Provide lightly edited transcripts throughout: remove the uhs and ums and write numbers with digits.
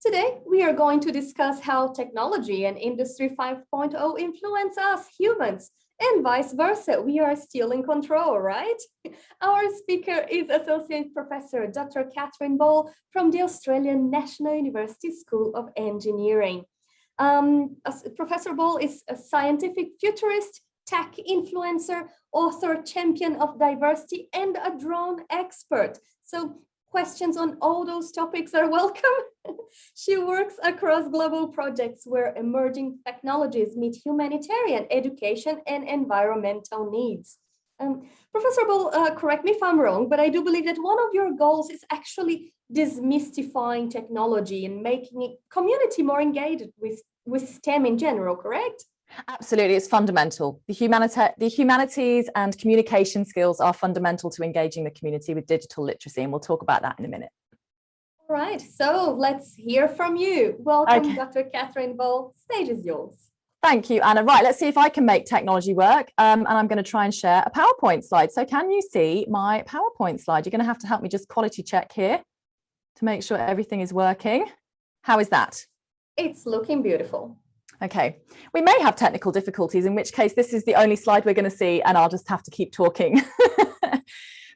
Today, we are going to discuss how technology and Industry 5.0 influence us humans and vice versa. We are still in control, right? Our speaker is Associate Professor Dr. Catherine Ball from the Australian National University School of Engineering. Professor Ball is a scientific futurist, tech influencer, author, champion of diversity, and a drone expert. So questions on all those topics are welcome. She works across global projects where emerging technologies meet humanitarian, education, and environmental needs. Professor Ball, correct me if I'm wrong, but I do believe that one of your goals is actually demystifying technology and making a community more engaged with STEM in general, correct? Absolutely, it's fundamental. The humanities and communication skills are fundamental to engaging the community with digital literacy, and we'll talk about that in a minute. All right, so let's hear from you. Welcome, okay. Dr. Catherine Ball, stage is yours. Thank you, Anna. Right, let's see if I can make technology work. And I'm going to try and share a PowerPoint slide. So can you see my PowerPoint slide? You're going to have to help me just quality check here to make sure everything is working. How is that? It's looking beautiful. Okay, we may have technical difficulties, in which case this is the only slide we're going to see and I'll just have to keep talking.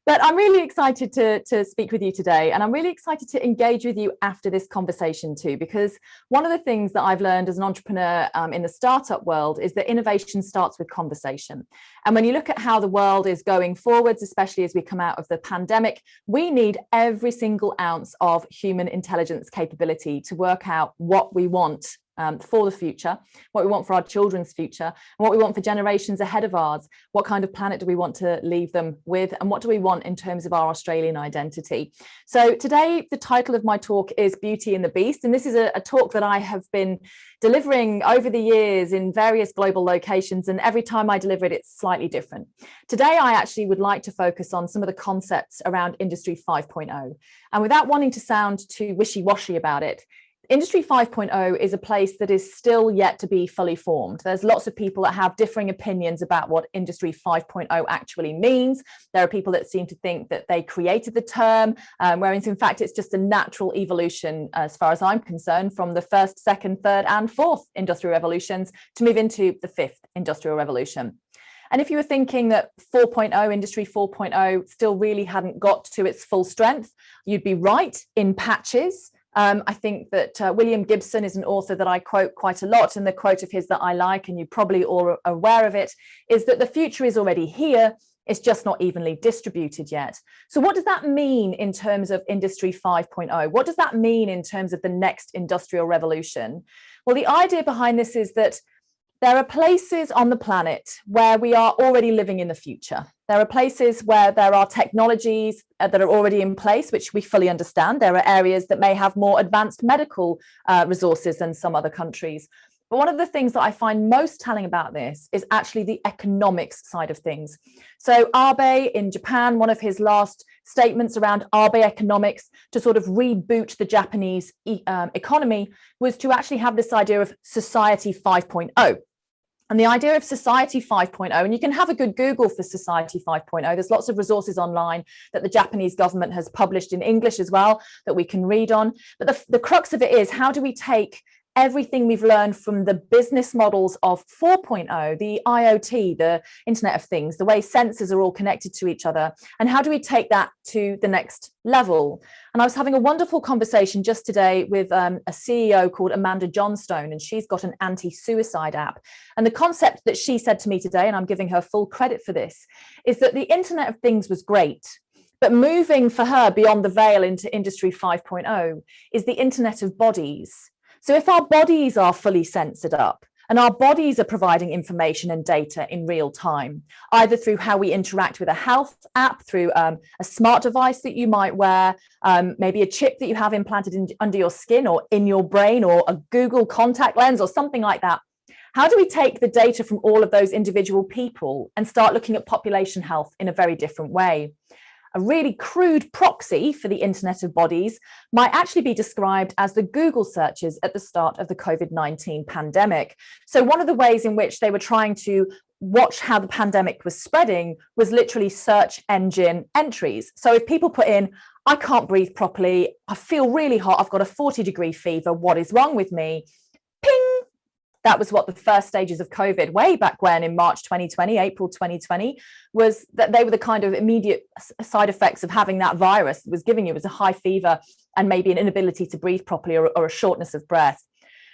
But I'm really excited to speak with you today, and I'm really excited to engage with you after this conversation too, because one of the things that I've learned as an entrepreneur in the startup world is that innovation starts with conversation. And when you look at how the world is going forwards, especially as we come out of the pandemic, we need every single ounce of human intelligence capability to work out what we want for the future, what we want for our children's future, and what we want for generations ahead of ours. What kind of planet do we want to leave them with, and what do we want in terms of our Australian identity? So today, the title of my talk is Beauty and the Beast, and this is a talk that I have been delivering over the years in various global locations, and every time I deliver it, it's slightly different. Today, I actually would like to focus on some of the concepts around Industry 5.0, and without wanting to sound too wishy-washy about it, Industry 5.0 is a place that is still yet to be fully formed. There's lots of people that have differing opinions about what Industry 5.0 actually means. There are people that seem to think that they created the term, whereas in fact it's just a natural evolution, as far as I'm concerned, from the first, second, third, and fourth industrial revolutions to move into the fifth industrial revolution. And if you were thinking that 4.0, Industry 4.0 still really hadn't got to its full strength, you'd be right in patches. I think that William Gibson is an author that I quote quite a lot, and the quote of his that I like, and you're probably all aware of it, is that the future is already here, it's just not evenly distributed yet. So what does that mean in terms of Industry 5.0? What does that mean in terms of the next industrial revolution? Well, the idea behind this is that there are places on the planet where we are already living in the future. There are places where there are technologies that are already in place, which we fully understand. There are areas that may have more advanced medical resources than some other countries. But one of the things that I find most telling about this is actually the economics side of things. So Abe in Japan, one of his last statements around Abe economics to sort of reboot the Japanese economy was to actually have this idea of Society 5.0. And the idea of Society 5.0, and you can have a good Google for Society 5.0, there's lots of resources online that the Japanese government has published in English as well that we can read on. But the crux of it is, how do we take everything we've learned from the business models of 4.0, the IoT, the Internet of Things, the way sensors are all connected to each other, and how do we take that to the next level? And I was having a wonderful conversation just today with a CEO called Amanda Johnstone, and she's got an anti-suicide app. And the concept that she said to me today, and I'm giving her full credit for this, is that the Internet of Things was great, but moving for her beyond the veil into Industry 5.0 is the Internet of Bodies. So if our bodies are fully censored up and our bodies are providing information and data in real time, either through how we interact with a health app, through a smart device that you might wear, maybe a chip that you have implanted under your skin or in your brain, or a Google contact lens or something like that, how do we take the data from all of those individual people and start looking at population health in a very different way? A really crude proxy for the Internet of Bodies might actually be described as the Google searches at the start of the COVID-19 pandemic. So one of the ways in which they were trying to watch how the pandemic was spreading was literally search engine entries. So if people put in, I can't breathe properly. I feel really hot. I've got a 40-degree fever. What is wrong with me? Ping. That was what the first stages of COVID, way back when in March 2020, April 2020, was that they were the kind of immediate side effects of having that virus was giving you, was a high fever and maybe an inability to breathe properly, or a shortness of breath.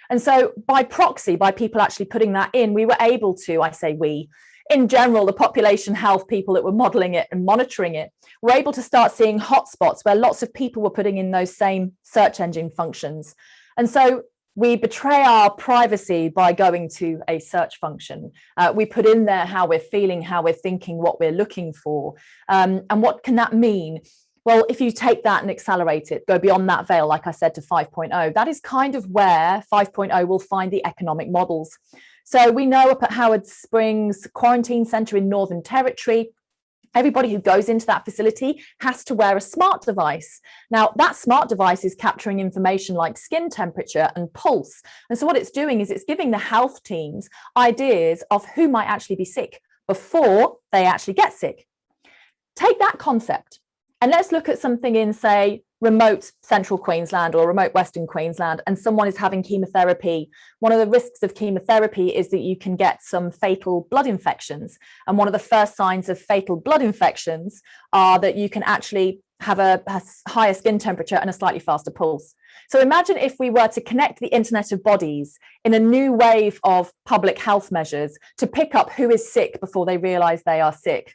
And so by proxy, by people actually putting that in, we were able to, I say we, in general, the population health people that were modeling it and monitoring it, were able to start seeing hotspots where lots of people were putting in those same search engine functions. And so we betray our privacy by going to a search function. We put in there how we're feeling, how we're thinking, what we're looking for. And what can that mean? Well, if you take that and accelerate it, go beyond that veil, like I said, to 5.0, that is kind of where 5.0 will find the economic models. So we know up at Howard Springs Quarantine Centre in Northern Territory, everybody who goes into that facility has to wear a smart device. Now, that smart device is capturing information like skin temperature and pulse. And so what it's doing is it's giving the health teams ideas of who might actually be sick before they actually get sick. Take that concept and let's look at something in, say, remote central Queensland or remote Western Queensland, and someone is having chemotherapy. One of the risks of chemotherapy is that you can get some fatal blood infections. And one of the first signs of fatal blood infections are that you can actually have a higher skin temperature and a slightly faster pulse. So imagine if we were to connect the Internet of Bodies in a new wave of public health measures to pick up who is sick before they realize they are sick.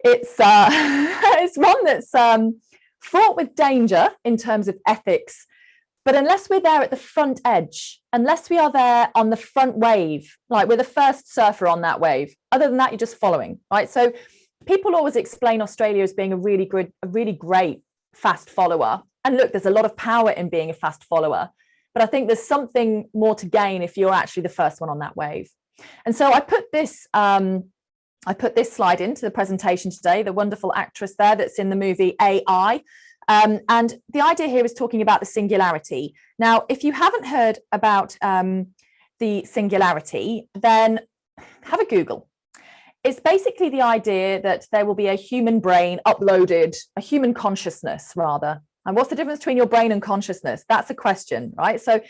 It's it's one that's fraught with danger in terms of ethics, but unless we're there at the front edge, unless we are there on the front wave, like we're the first surfer on that wave, other than that, you're just following, right? So people always explain Australia as being a really great fast follower. And look, there's a lot of power in being a fast follower, but I think there's something more to gain if you're actually the first one on that wave. And so I put this slide into the presentation today, the wonderful actress there that's in the movie AI. And the idea here is talking about the singularity. Now, if you haven't heard about the singularity, then have a Google. It's basically the idea that there will be a human brain uploaded, a human consciousness rather. And what's the difference between your brain and consciousness? That's a question, right? So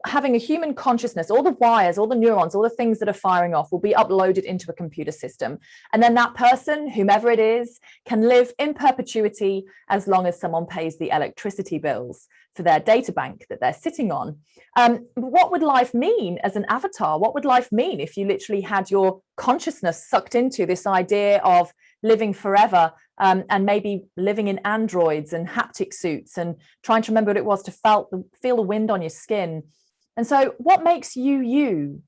having a human consciousness, all the wires, all the neurons, all the things that are firing off will be uploaded into a computer system. And then that person, whomever it is, can live in perpetuity as long as someone pays the electricity bills for their data bank that they're sitting on. What would life mean as an avatar? What would life mean if you literally had your consciousness sucked into this idea of living forever, and maybe living in androids and haptic suits and trying to remember what it was to feel the wind on your skin? And so what makes you you?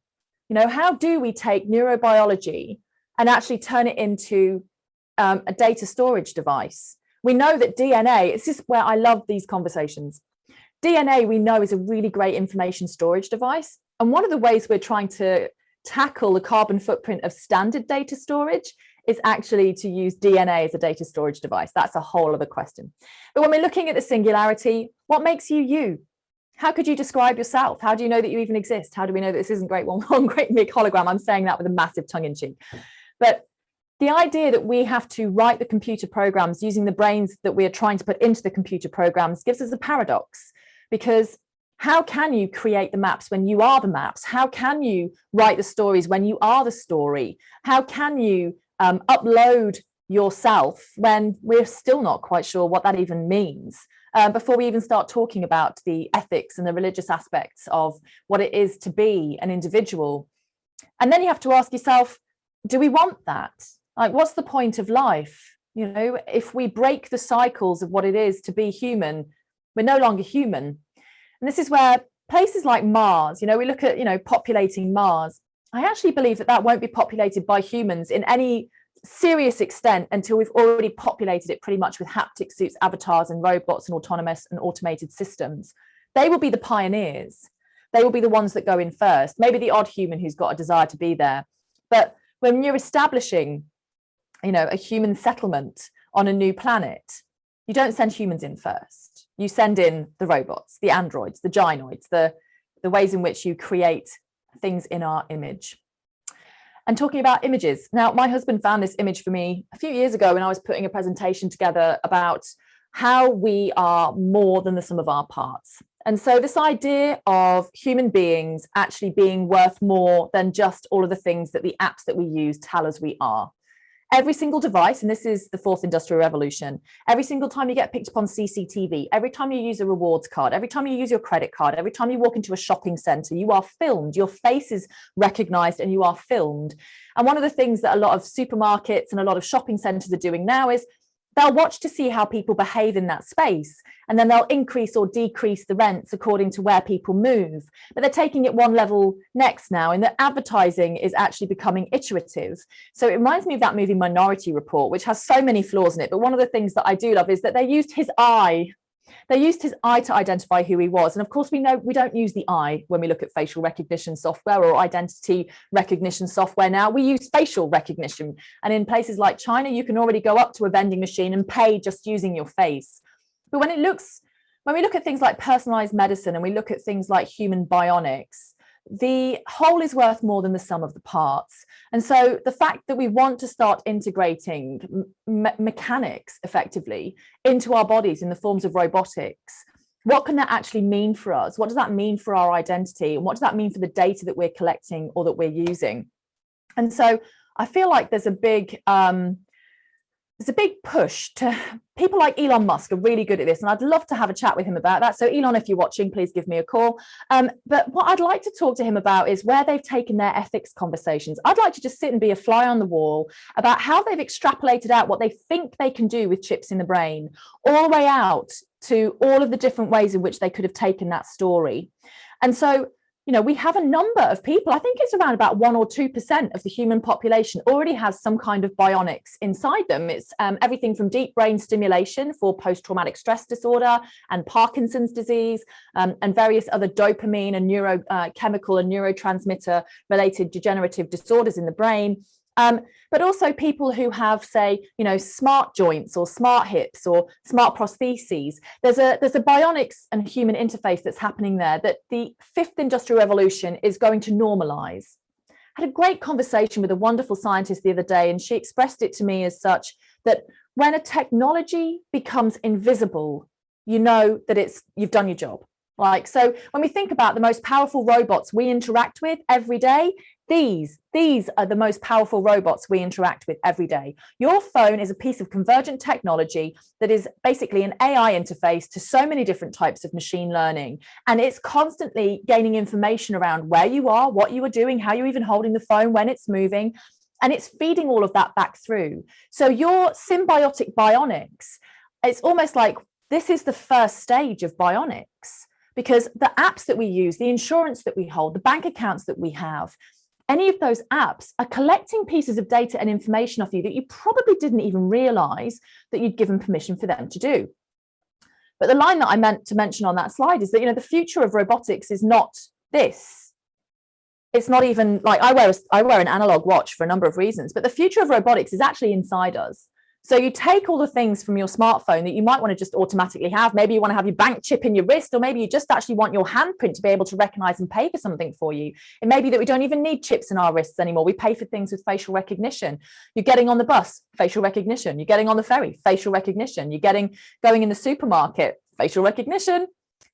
You know, how do we take neurobiology and actually turn it into a data storage device? We know that DNA, it's just where I love these conversations. DNA, we know, is a really great information storage device. And one of the ways we're trying to tackle the carbon footprint of standard data storage is actually to use DNA as a data storage device. That's a whole other question. But when we're looking at the singularity, what makes you you? How could you describe yourself? How do you know that you even exist? How do we know that this isn't one great big hologram? I'm saying that with a massive tongue in cheek. But the idea that we have to write the computer programs using the brains that we are trying to put into the computer programs gives us a paradox, because how can you create the maps when you are the maps? How can you write the stories when you are the story? How can you upload yourself when we're still not quite sure what that even means, before we even start talking about the ethics and the religious aspects of what it is to be an individual? And then you have to ask yourself, do we want that? Like, what's the point of life? You know, if we break the cycles of what it is to be human, we're no longer human. And this is where places like Mars, you know, we look at, you know, populating Mars. I actually believe that that won't be populated by humans in any serious extent until we've already populated it pretty much with haptic suits, avatars, and robots and autonomous and automated systems. They will be the pioneers. They will be the ones that go in first. Maybe the odd human who's got a desire to be there. But when you're establishing, you know, a human settlement on a new planet, you don't send humans in first. You send in the robots, the androids, the gynoids, the ways in which you create things in our image. And talking about images, now my husband found this image for me a few years ago when I was putting a presentation together about how we are more than the sum of our parts. And so this idea of human beings actually being worth more than just all of the things that the apps that we use tell us we are. Every single device, and this is the fourth industrial revolution, every single time you get picked up on CCTV, every time you use a rewards card, every time you use your credit card, every time you walk into a shopping center, you are filmed, your face is recognized and you are filmed. And one of the things that a lot of supermarkets and a lot of shopping centers are doing now is they'll watch to see how people behave in that space, and then they'll increase or decrease the rents according to where people move. But they're taking it one level next now, and the advertising is actually becoming iterative. So it reminds me of that movie Minority Report, which has so many flaws in it. But one of the things that I do love is that they used his eye. They used his eye to identify who he was. And of course, we know we don't use the eye when we look at facial recognition software or identity recognition software now. We use facial recognition. And in places like China, you can already go up to a vending machine and pay just using your face. But when we look at things like personalized medicine and we look at things like human bionics, the whole is worth more than the sum of the parts. And so the fact that we want to start integrating mechanics effectively into our bodies in the forms of robotics, what can that actually mean for us? What does that mean for our identity? And what does that mean for the data that we're collecting or that we're using? And so I feel like there's a big push to people like Elon Musk are really good at this, and I'd love to have a chat with him about that. So Elon, if you're watching, please give me a call. But what I'd like to talk to him about is where they've taken their ethics conversations. I'd like to just sit and be a fly on the wall about how they've extrapolated out what they think they can do with chips in the brain, all the way out to all of the different ways in which they could have taken that story. And so, you know, we have a number of people, I think it's around about 1 or 2% of the human population already has some kind of bionics inside them. It's everything from deep brain stimulation for post-traumatic stress disorder and Parkinson's disease, and various other dopamine and neurochemical and neurotransmitter related degenerative disorders in the brain. But also people who have, say, you know, smart joints or smart hips or smart prostheses. There's a bionics and human interface that's happening there that the fifth industrial revolution is going to normalize. I had a great conversation with a wonderful scientist the other day, and she expressed it to me as such that when a technology becomes invisible, you know that you've done your job. Like, so when we think about the most powerful robots we interact with every day, these are the most powerful robots we interact with every day. Your phone is a piece of convergent technology that is basically an AI interface to so many different types of machine learning. And it's constantly gaining information around where you are, what you are doing, how you're even holding the phone when it's moving. And it's feeding all of that back through. So your symbiotic bionics, it's almost like this is the first stage of bionics, because the apps that we use, the insurance that we hold, the bank accounts that we have, any of those apps are collecting pieces of data and information off you that you probably didn't even realize that you'd given permission for them to do. But the line that I meant to mention on that slide is that, you know, the future of robotics is not this. It's not even like I wear an analog watch for a number of reasons, but the future of robotics is actually inside us. So you take all the things from your smartphone that you might want to just automatically have. Maybe you want to have your bank chip in your wrist, or maybe you just actually want your handprint to be able to recognize and pay for something for you. It may be that we don't even need chips in our wrists anymore. We pay for things with facial recognition. You're getting on the bus, facial recognition. You're getting on the ferry, facial recognition. You're going in the supermarket, facial recognition.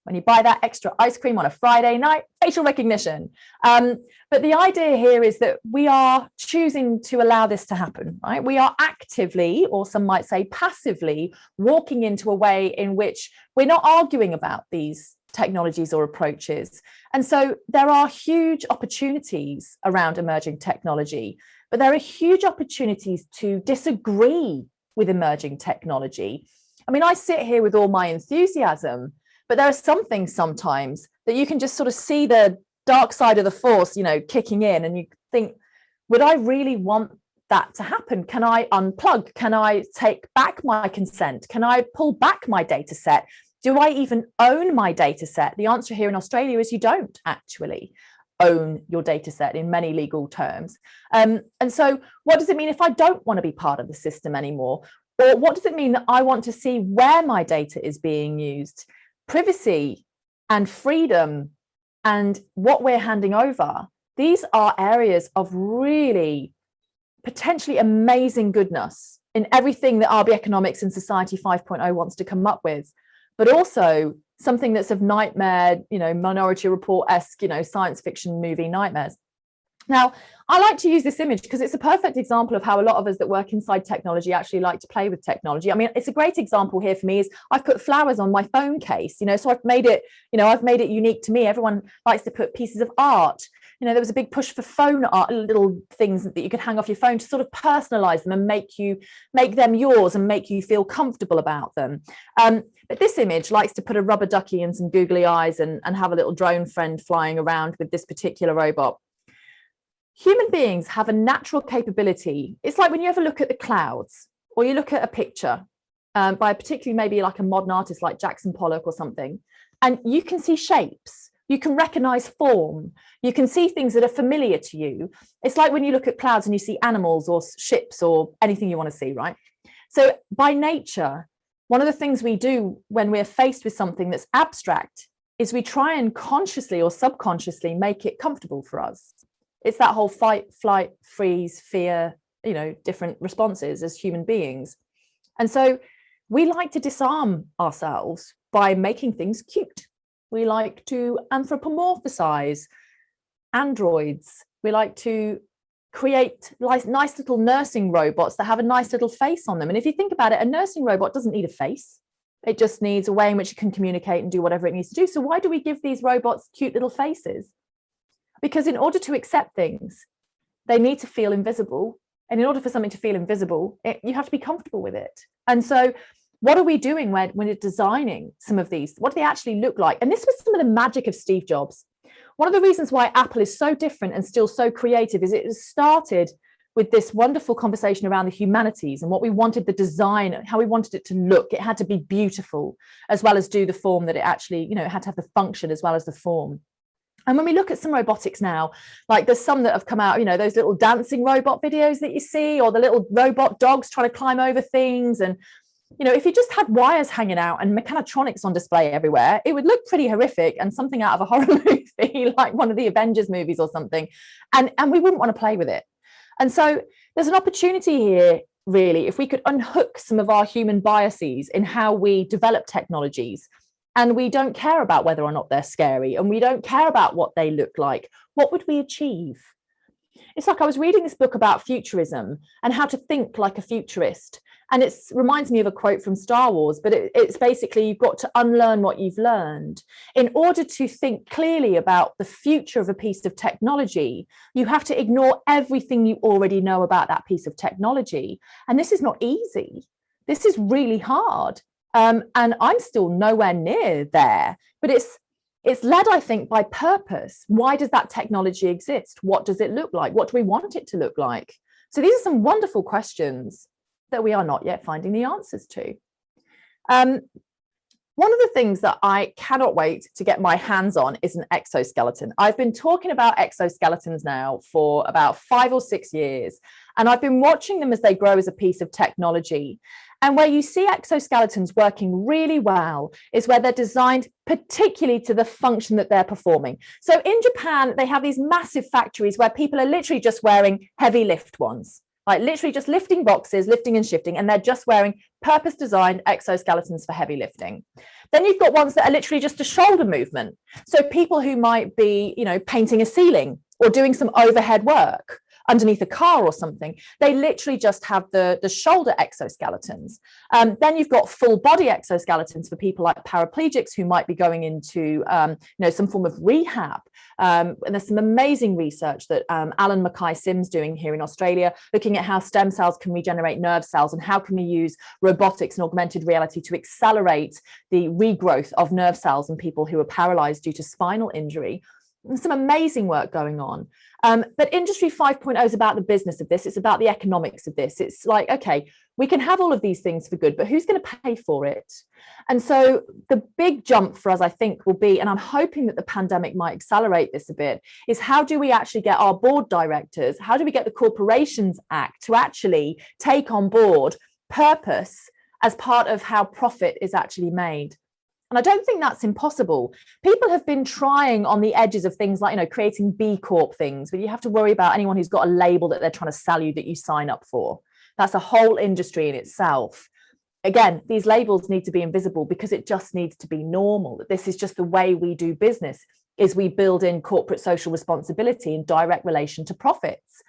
When you buy that extra ice cream on a Friday night, facial recognition. But the idea here is that we are choosing to allow this to happen, right? We are actively, or some might say passively, walking into a way in which we're not arguing about these technologies or approaches. And so there are huge opportunities around emerging technology, but there are huge opportunities to disagree with emerging technology. I mean, I sit here with all my enthusiasm, but there are some things sometimes that you can just sort of see the dark side of the force, you know, kicking in, and you think, would I really want that to happen? Can I unplug? Can I take back my consent? Can I pull back my data set? Do I even own my data set? The answer here in Australia is you don't actually own your data set in many legal terms. And so what does it mean if I don't want to be part of the system anymore? Or what does it mean that I want to see where my data is being used? Privacy and freedom and what we're handing over, these are areas of really potentially amazing goodness in everything that RB Economics and Society 5.0 wants to come up with, but also something that's of nightmare, Minority Report-esque, science fiction movie nightmares. Now, I like to use this image because it's a perfect example of how a lot of us that work inside technology actually like to play with technology. I mean, it's a great example here for me is I've put flowers on my phone case, so I've made it unique to me. Everyone likes to put pieces of art. There was a big push for phone art, little things that you could hang off your phone to sort of personalize them and make them yours and make you feel comfortable about them. But this image likes to put a rubber ducky and some googly eyes and have a little drone friend flying around with this particular robot. Human beings have a natural capability. It's like when you ever look at the clouds or you look at a picture by particularly maybe like a modern artist like Jackson Pollock or something, and you can see shapes, you can recognize form, you can see things that are familiar to you. It's like when you look at clouds and you see animals or ships or anything you want to see, right? So by nature, one of the things we do when we're faced with something that's abstract is we try and consciously or subconsciously make it comfortable for us. It's that whole fight, flight, freeze, fear, different responses as human beings. And so we like to disarm ourselves by making things cute. We like to anthropomorphize androids. We like to create nice little nursing robots that have a nice little face on them. And if you think about it, a nursing robot doesn't need a face. It just needs a way in which it can communicate and do whatever it needs to do. So why do we give these robots cute little faces? Because in order to accept things, they need to feel invisible. And in order for something to feel invisible, you have to be comfortable with it. And so what are we doing when we're designing some of these? What do they actually look like? And this was some of the magic of Steve Jobs. One of the reasons why Apple is so different and still so creative is it started with this wonderful conversation around the humanities and what we wanted the design, how we wanted it to look. It had to be beautiful as well as do the form that it actually, it had to have the function as well as the form. And when we look at some robotics now, like there's some that have come out, those little dancing robot videos that you see, or the little robot dogs trying to climb over things. And, if you just had wires hanging out and mechatronics on display everywhere, it would look pretty horrific and something out of a horror movie, like one of the Avengers movies or something. And we wouldn't want to play with it. And so there's an opportunity here, really, if we could unhook some of our human biases in how we develop technologies. And we don't care about whether or not they're scary, and we don't care about what they look like. What would we achieve? It's like I was reading this book about futurism and how to think like a futurist. And it reminds me of a quote from Star Wars, but it's basically you've got to unlearn what you've learned. In order to think clearly about the future of a piece of technology, you have to ignore everything you already know about that piece of technology. And this is not easy. This is really hard. And I'm still nowhere near there, but it's led, I think, by purpose. Why does that technology exist? What does it look like? What do we want it to look like? So these are some wonderful questions that we are not yet finding the answers to. One of the things that I cannot wait to get my hands on is an exoskeleton. I've been talking about exoskeletons now for about 5 or 6 years, and I've been watching them as they grow as a piece of technology. And where you see exoskeletons working really well is where they're designed particularly to the function that they're performing. So in Japan, they have these massive factories where people are literally just wearing heavy lift ones, like literally just lifting boxes, lifting and shifting, and they're just wearing purpose-designed exoskeletons for heavy lifting. Then you've got ones that are literally just a shoulder movement. So people who might be, painting a ceiling or doing some overhead work underneath a car or something, they literally just have the shoulder exoskeletons. Then you've got full body exoskeletons for people like paraplegics who might be going into some form of rehab. And there's some amazing research that Alan Mackay-Sim's doing here in Australia, looking at how stem cells can regenerate nerve cells and how can we use robotics and augmented reality to accelerate the regrowth of nerve cells in people who are paralyzed due to spinal injury. There's some amazing work going on. But Industry 5.0 is about the business of this. It's about the economics of this. It's like, okay, we can have all of these things for good, but who's going to pay for it? And so the big jump for us, I think, will be, and I'm hoping that the pandemic might accelerate this a bit, is how do we actually get our board directors, how do we get the Corporations Act to actually take on board purpose as part of how profit is actually made? And I don't think that's impossible. People have been trying on the edges of things like, creating B Corp things, but you have to worry about anyone who's got a label that they're trying to sell you that you sign up for. That's a whole industry in itself. Again, these labels need to be invisible because it just needs to be normal. This is just the way we do business, is we build in corporate social responsibility in direct relation to profits.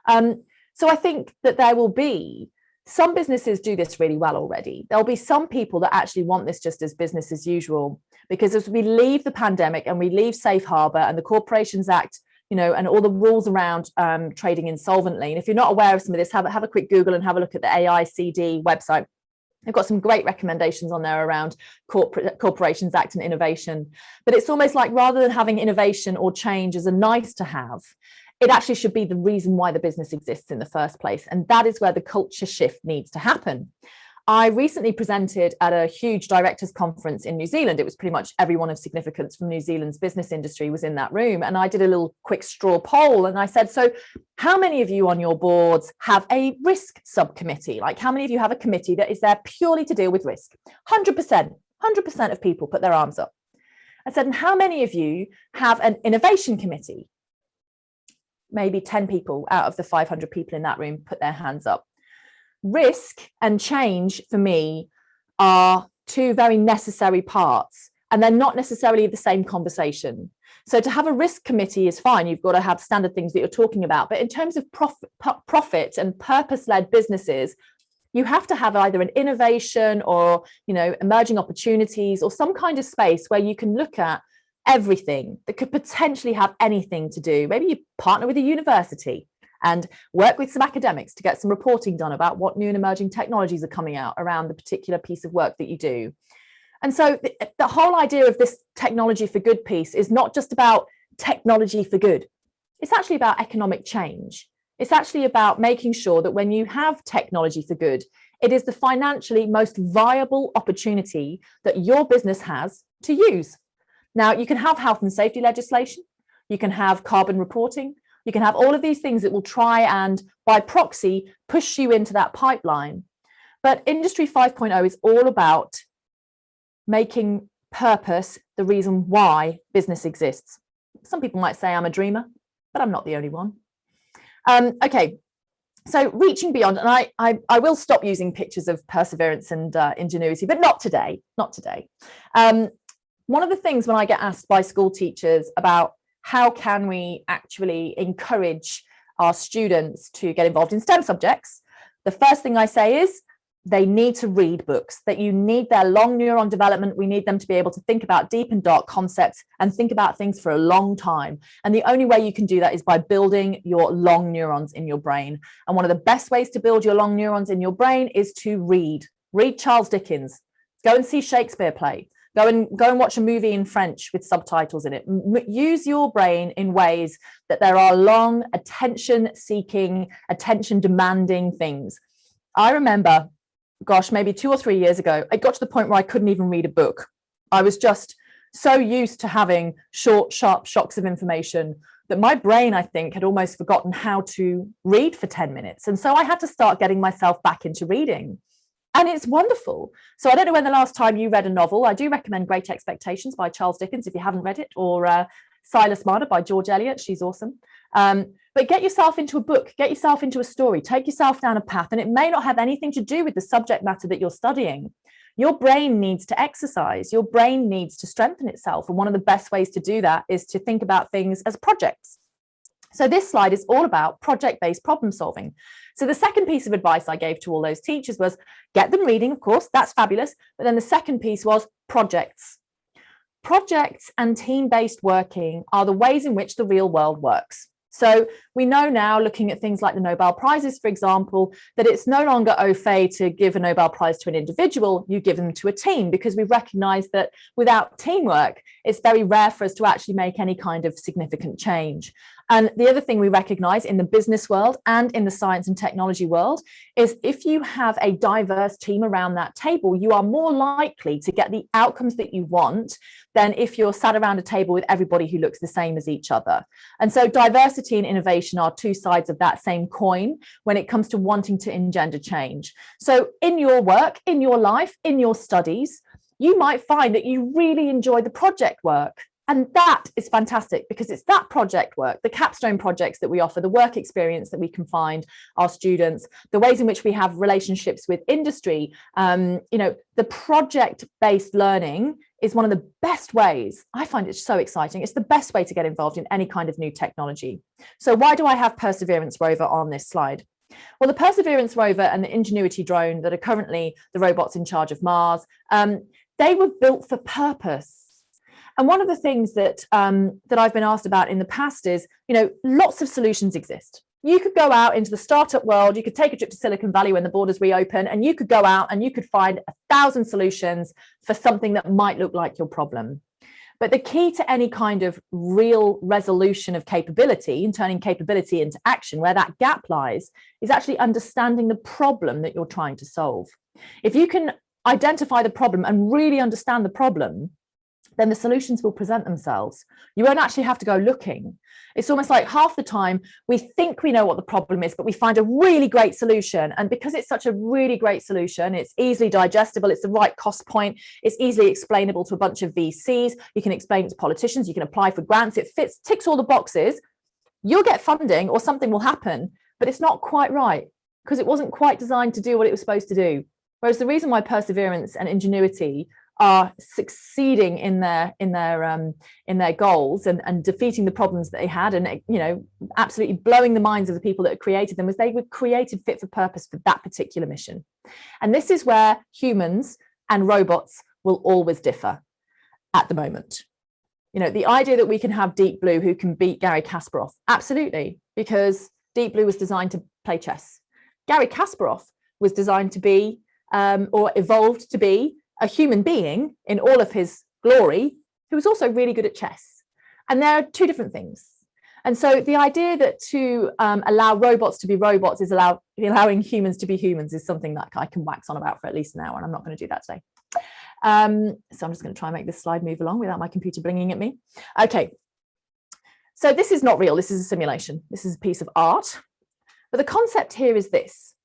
So I think that there will be some businesses do this really well already. There'll be some people that actually want this just as business as usual, because as we leave the pandemic and we leave Safe Harbor and the Corporations Act, you know, and all the rules around trading insolvently. And if you're not aware of some of this, have a quick Google and have a look at the AICD website. They've got some great recommendations on there around Corporations Act and innovation. But it's almost like, rather than having innovation or change as a nice to have, it actually should be the reason why the business exists in the first place. And that is where the culture shift needs to happen. I recently presented at a huge directors conference in New Zealand. It was pretty much everyone of significance from New Zealand's business industry was in that room. And I did a little quick straw poll. And I said, so how many of you on your boards have a risk subcommittee? Like, how many of you have a committee that is there purely to deal with risk? 100% of people put their arms up. I said, and how many of you have an innovation committee? Maybe 10 people out of the 500 people in that room put their hands up. Risk and change for me are two very necessary parts, and they're not necessarily the same conversation. So to have a risk committee is fine. You've got to have standard things that you're talking about. But in terms of profit and purpose-led businesses, you have to have either an innovation or, you know, emerging opportunities or some kind of space where you can look at everything that could potentially have anything to do. Maybe you partner with a university and work with some academics to get some reporting done about what new and emerging technologies are coming out around the particular piece of work that you do. And so the whole idea of this technology for good piece is not just about technology for good. It's actually about economic change. It's actually about making sure that when you have technology for good, it is the financially most viable opportunity that your business has to use. Now, you can have health and safety legislation, you can have carbon reporting, you can have all of these things that will try and, by proxy, push you into that pipeline. But Industry 5.0 is all about making purpose the reason why business exists. Some people might say I'm a dreamer, but I'm not the only one. Okay, so reaching beyond, and I will stop using pictures of perseverance and ingenuity, but not today, not today. One of the things when I get asked by school teachers about how can we actually encourage our students to get involved in STEM subjects, the first thing I say is they need to read books, that you need their long neuron development. We need them to be able to think about deep and dark concepts and think about things for a long time. And the only way you can do that is by building your long neurons in your brain. And one of the best ways to build your long neurons in your brain is to read. Read Charles Dickens, go and see Shakespeare play. Go and watch a movie in French with subtitles in it. Use your brain in ways that there are long, attention-seeking, attention-demanding things. I remember, gosh, maybe 2 or 3 years ago, it got to the point where I couldn't even read a book. I was just so used to having short, sharp shocks of information that my brain, I think, had almost forgotten how to read for 10 minutes. And so I had to start getting myself back into reading. And it's wonderful. So I don't know when the last time you read a novel. I do recommend Great Expectations by Charles Dickens if you haven't read it, or Silas Marner by George Eliot. She's awesome. But get yourself into a book, get yourself into a story, take yourself down a path. And it may not have anything to do with the subject matter that you're studying. Your brain needs to exercise. Your brain needs to strengthen itself. And one of the best ways to do that is to think about things as projects. So this slide is all about project-based problem solving. So the second piece of advice I gave to all those teachers was get them reading, of course, that's fabulous. But then the second piece was projects. Projects and team-based working are the ways in which the real world works. So we know now, looking at things like the Nobel Prizes, for example, that it's no longer au fait to give a Nobel Prize to an individual, you give them to a team, because we recognize that without teamwork, it's very rare for us to actually make any kind of significant change. And the other thing we recognize in the business world and in the science and technology world is if you have a diverse team around that table, you are more likely to get the outcomes that you want than if you're sat around a table with everybody who looks the same as each other. And so diversity and innovation are two sides of that same coin when it comes to wanting to engender change. So in your work, in your life, in your studies, you might find that you really enjoy the project work. And that is fantastic because it's that project work, the capstone projects that we offer, the work experience that we can find our students, the ways in which we have relationships with industry. The project-based learning is one of the best ways. I find it so exciting. It's the best way to get involved in any kind of new technology. So why do I have Perseverance rover on this slide? Well, the Perseverance rover and the Ingenuity drone that are currently the robots in charge of Mars, they were built for purpose. And one of the things that I've been asked about in the past is, lots of solutions exist. You could go out into the startup world, you could take a trip to Silicon Valley when the borders reopen, and you could go out and you could find 1,000 solutions for something that might look like your problem. But the key to any kind of real resolution of capability and turning capability into action, where that gap lies, is actually understanding the problem that you're trying to solve. If you can identify the problem and really understand the problem, then the solutions will present themselves. You won't actually have to go looking. It's almost like half the time we think we know what the problem is, but we find a really great solution. And because it's such a really great solution, it's easily digestible, it's the right cost point, it's easily explainable to a bunch of VCs, you can explain it to politicians, you can apply for grants, it ticks all the boxes, you'll get funding or something will happen, but it's not quite right because it wasn't quite designed to do what it was supposed to do. Whereas the reason why Perseverance and Ingenuity are succeeding in their goals and defeating the problems that they had, and absolutely blowing the minds of the people that had created them, was they were created fit for purpose for that particular mission. And this is where humans and robots will always differ at the moment. The idea that we can have Deep Blue who can beat Garry Kasparov, absolutely, because Deep Blue was designed to play chess. Garry Kasparov was designed to be or evolved to be a human being in all of his glory, who was also really good at chess. And there are two different things. And so the idea that to allow robots to be robots is allowing humans to be humans is something that I can wax on about for at least an hour, and I'm not going to do that today. So I'm just going to try and make this slide move along without my computer blinking at me. Okay. So this is not real. This is a simulation. This is a piece of art. But the concept here is this.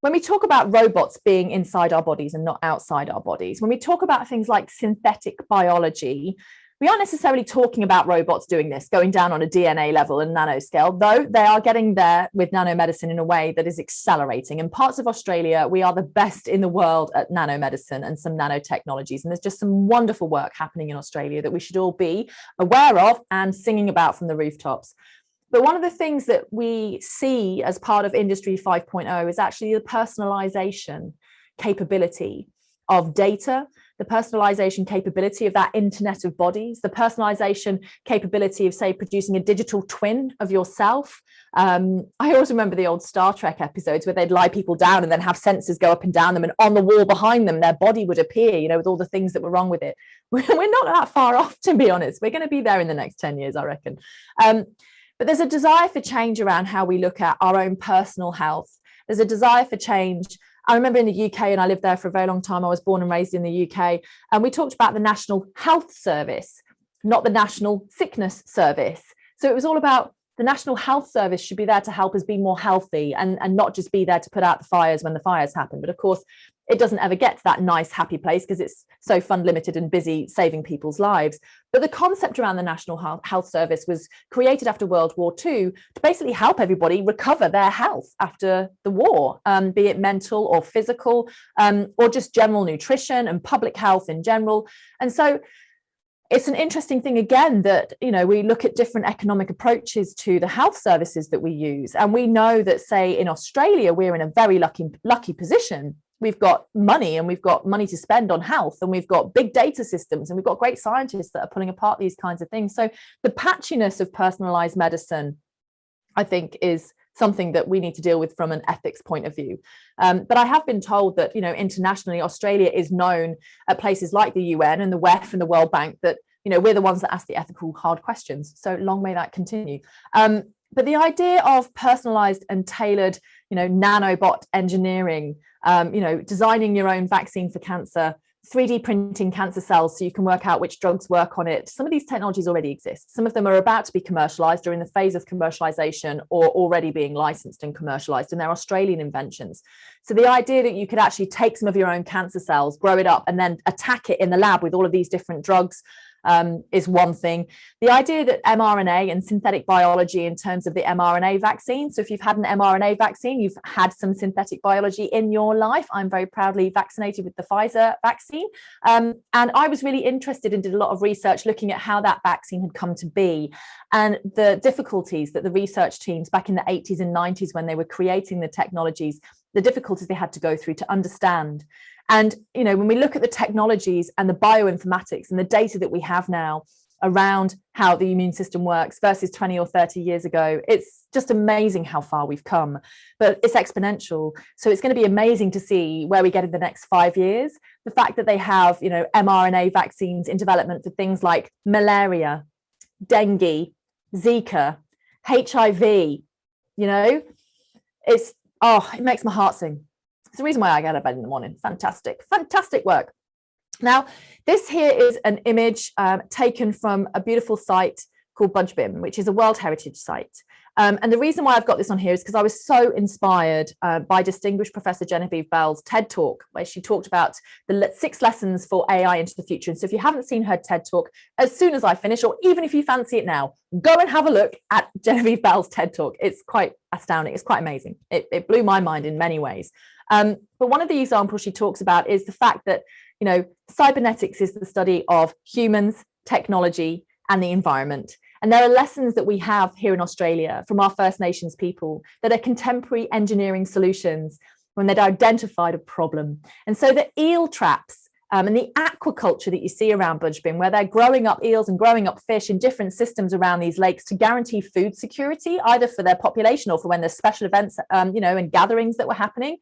When we talk about robots being inside our bodies and not outside our bodies, when we talk about things like synthetic biology, we aren't necessarily talking about robots doing this, going down on a DNA level and nanoscale, though they are getting there with nanomedicine in a way that is accelerating. In parts of Australia, we are the best in the world at nanomedicine and some nanotechnologies. And there's just some wonderful work happening in Australia that we should all be aware of and singing about from the rooftops. But one of the things that we see as part of Industry 5.0 is actually the personalization capability of data, the personalization capability of that internet of bodies, the personalization capability of, say, producing a digital twin of yourself. I always remember the old Star Trek episodes where they'd lie people down and then have sensors go up and down them, and on the wall behind them, their body would appear, with all the things that were wrong with it. We're not that far off, to be honest. We're going to be there in the next 10 years, I reckon. But there's a desire for change around how we look at our own personal health. There's a desire for change. I remember in the UK, and I lived there for a very long time. I was born and raised in the UK, and we talked about the National Health Service, not the National Sickness Service. So it was all about the National Health Service should be there to help us be more healthy and not just be there to put out the fires when the fires happen. But of course, it doesn't ever get to that nice, happy place because it's so fund limited and busy saving people's lives. But the concept around the National Health Service was created after World War II to basically help everybody recover their health after the war, be it mental or physical, or just general nutrition and public health in general. And so it's an interesting thing, again, that, we look at different economic approaches to the health services that we use. And we know that, say, in Australia, we're in a very lucky position. We've got money, and we've got money to spend on health, and we've got big data systems, and we've got great scientists that are pulling apart these kinds of things. So the patchiness of personalized medicine, I think, is something that we need to deal with from an ethics point of view. But I have been told that, internationally, Australia is known at places like the UN and the WEF and the World Bank that, we're the ones that ask the ethical hard questions. So long may that continue. But the idea of personalized and tailored, nanobot engineering, designing your own vaccine for cancer, 3D printing cancer cells so you can work out which drugs work on it. Some of these technologies already exist. Some of them are about to be commercialized or in the phase of commercialization or already being licensed and commercialized, and they're Australian inventions. So the idea that you could actually take some of your own cancer cells, grow it up, and then attack it in the lab with all of these different drugs is one thing. The idea that mRNA and synthetic biology in terms of the mRNA vaccine. So if you've had an mRNA vaccine, you've had some synthetic biology in your life. I'm very proudly vaccinated with the Pfizer vaccine. And I was really interested and did a lot of research looking at how that vaccine had come to be and the difficulties that the research teams back in the 80s and 90s, when they were creating the technologies, the difficulties they had to go through to understand. And, you know, when we look at the technologies and the bioinformatics and the data that we have now around how the immune system works versus 20 or 30 years ago, it's just amazing how far we've come, but it's exponential. So it's going to be amazing to see where we get in the next 5 years. The fact that they have, you know, mRNA vaccines in development for things like malaria, dengue, Zika, HIV, you know, it makes my heart sing. It's the reason why I get out of bed in the morning. Fantastic work. Now, this here is an image taken from a beautiful site called Budgebim, which is a World Heritage site. And the reason why I've got this on here is because I was so inspired by distinguished Professor Genevieve Bell's TED Talk, where she talked about the 6 lessons for AI into the future. And so if you haven't seen her TED Talk, as soon as I finish, or even if you fancy it now, go and have a look at Genevieve Bell's TED Talk. It's quite astounding. It's quite amazing. It blew my mind in many ways. But one of the examples she talks about is the fact that, you know, cybernetics is the study of humans, technology, and the environment. And there are lessons that we have here in Australia from our First Nations people that are contemporary engineering solutions when they'd identified a problem. And so the eel traps and the aquaculture that you see around Budgebim, where they're growing up eels and growing up fish in different systems around these lakes to guarantee food security, either for their population or for when there's special events, you know, and gatherings that were happening.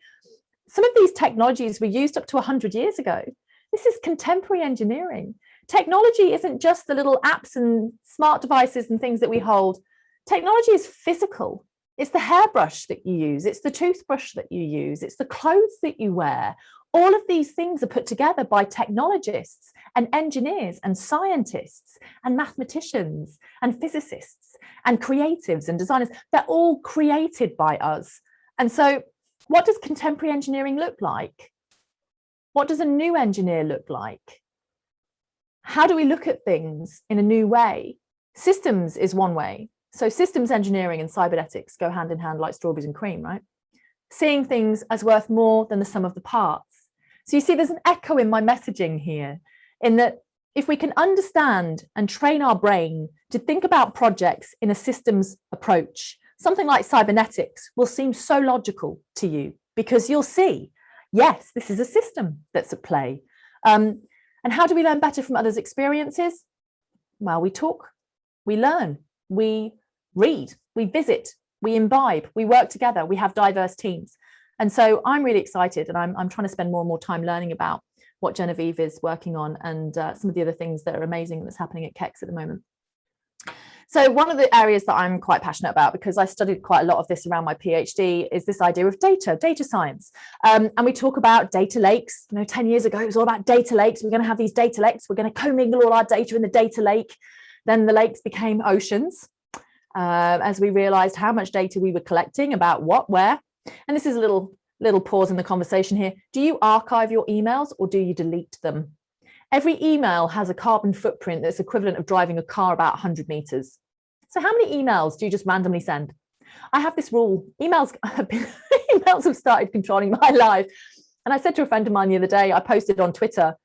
Some of these technologies were used up to 100 years ago. This is contemporary engineering. Technology isn't just the little apps and smart devices and things that we hold. Technology is physical. It's the hairbrush that you use. It's the toothbrush that you use. It's the clothes that you wear. All of these things are put together by technologists and engineers and scientists and mathematicians and physicists and creatives and designers. They're all created by us. And so what does contemporary engineering look like? What does a new engineer look like? How do we look at things in a new way? Systems is one way. So systems engineering and cybernetics go hand in hand like strawberries and cream, right? Seeing things as worth more than the sum of the parts. So you see, there's an echo in my messaging here, in that if we can understand and train our brain to think about projects in a systems approach, something like cybernetics will seem so logical to you, because you'll see, yes, this is a system that's at play. And how do we learn better from others' experiences? Well, we talk, we learn, we read, we visit, we imbibe, we work together, we have diverse teams. And so I'm really excited, and I'm trying to spend more and more time learning about what Genevieve is working on and some of the other things that are amazing that's happening at KEX at the moment. So one of the areas that I'm quite passionate about, because I studied quite a lot of this around my PhD, is this idea of data science. And we talk about data lakes. You know, 10 years ago, it was all about data lakes. We're going to have these data lakes. We're going to commingle all our data in the data lake. Then the lakes became oceans as we realized how much data we were collecting about what, where. And this is a little pause in the conversation here. Do you archive your emails or do you delete them? Every email has a carbon footprint that's equivalent of driving a car about 100 meters. So how many emails do you just randomly send? I have this rule. Emails have started controlling my life. And I said to a friend of mine the other day, I posted on Twitter,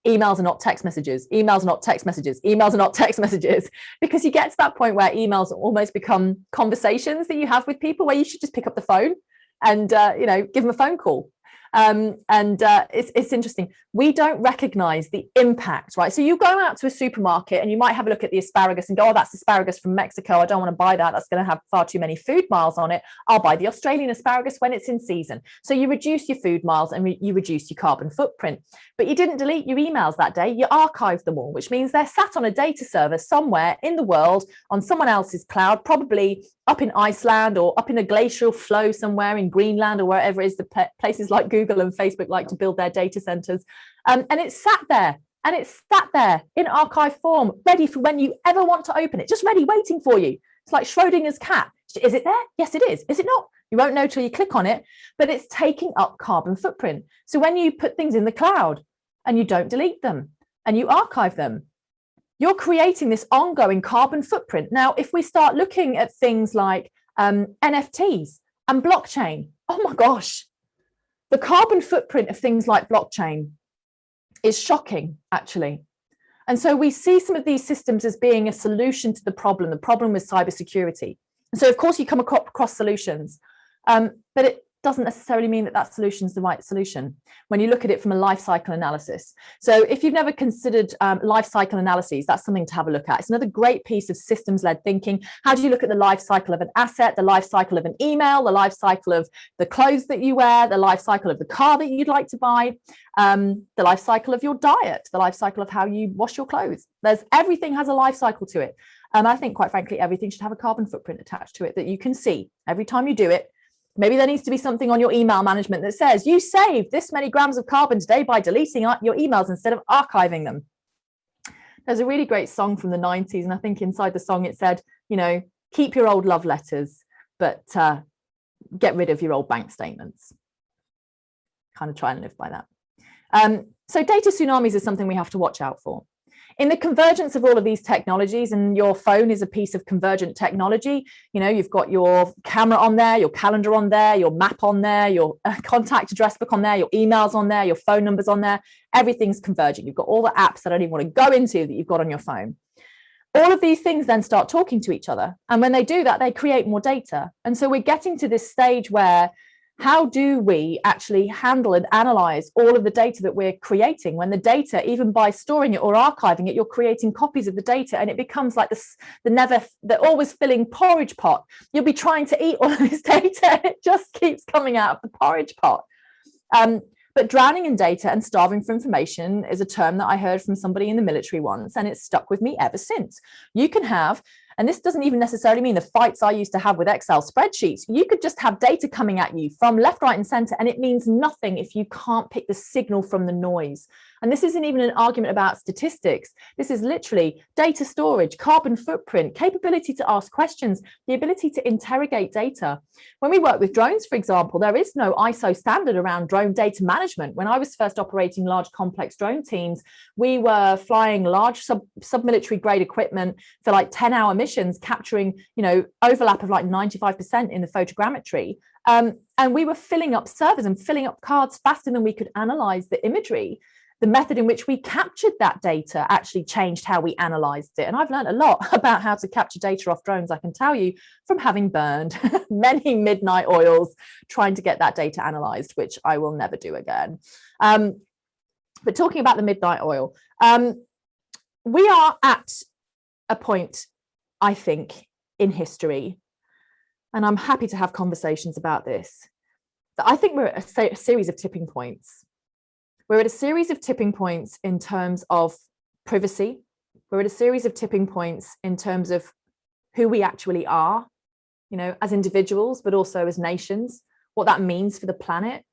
emails are not text messages, emails are not text messages, emails are not text messages, because you get to that point where emails almost become conversations that you have with people, where you should just pick up the phone and you know, give them a phone call. It's interesting. We don't recognize the impact, right? So you go out to a supermarket and you might have a look at the asparagus and go, oh, that's asparagus from Mexico. I don't want to buy that. That's going to have far too many food miles on it. I'll buy the Australian asparagus when it's in season. So you reduce your food miles and you reduce your carbon footprint. But you didn't delete your emails that day. You archived them all, which means they're sat on a data server somewhere in the world on someone else's cloud, probably up in Iceland or up in a glacial flow somewhere in Greenland or wherever it is the places like Google and Facebook like to build their data centers. And it's sat there in archive form, ready for when you ever want to open it, just ready, waiting for you. It's like Schrodinger's cat. Is it there? Yes, it is. Is it not? You won't know till you click on it, but it's taking up carbon footprint. So when you put things in the cloud and you don't delete them and you archive them, you're creating this ongoing carbon footprint. Now, if we start looking at things like NFTs and blockchain, oh my gosh, the carbon footprint of things like blockchain is shocking, actually. And so we see some of these systems as being a solution to the problem with cybersecurity. And so, of course, you come across solutions, but it doesn't necessarily mean that that solution is the right solution when you look at it from a life cycle analysis. So if you've never considered life cycle analyses, that's something to have a look at. It's another great piece of systems-led thinking. How do you look at the life cycle of an asset, the life cycle of an email, the life cycle of the clothes that you wear, the life cycle of the car that you'd like to buy, the life cycle of your diet, the life cycle of how you wash your clothes. Everything has a life cycle to it. And I think, quite frankly, everything should have a carbon footprint attached to it that you can see every time you do it. Maybe there needs to be something on your email management that says you saved this many grams of carbon today by deleting your emails instead of archiving them. There's a really great song from the 90s, and I think inside the song it said, keep your old love letters, but get rid of your old bank statements. Kind of try and live by that. So data tsunamis is something we have to watch out for. In the convergence of all of these technologies, and your phone is a piece of convergent technology, you've got your camera on there, your calendar on there, your map on there, your contact address book on there, your emails on there, your phone numbers on there, everything's converging. You've got all the apps that I don't even want to go into that you've got on your phone. All of these things then start talking to each other. And when they do that, they create more data. And so we're getting to this stage where how do we actually handle and analyze all of the data that we're creating? When the data, even by storing it or archiving it, you're creating copies of the data, and it becomes like the always filling porridge pot. You'll be trying to eat all of this data. It just keeps coming out of the porridge pot. But drowning in data and starving for information is a term that I heard from somebody in the military once, and it's stuck with me ever since. You can have, and this doesn't even necessarily mean the fights I used to have with Excel spreadsheets. You could just have data coming at you from left, right, and center, and it means nothing if you can't pick the signal from the noise. And this isn't even an argument about statistics. This is literally data storage, carbon footprint, capability to ask questions, the ability to interrogate data. When we work with drones, for example, there is no ISO standard around drone data management. When I was first operating large complex drone teams, we were flying large sub-military grade equipment for like 10-hour missions, capturing, overlap of like 95% in the photogrammetry. And we were filling up servers and filling up cards faster than we could analyze the imagery. The method in which we captured that data actually changed how we analyzed it. And I've learned a lot about how to capture data off drones, I can tell you, from having burned many midnight oils trying to get that data analyzed, which I will never do again. But talking about the midnight oil, we are at a point, I think, in history, and I'm happy to have conversations about this, that I think we're at a series of tipping points. We're at a series of tipping points in terms of privacy. We're at a series of tipping points in terms of who we actually are, as individuals, but also as nations, what that means for the planet,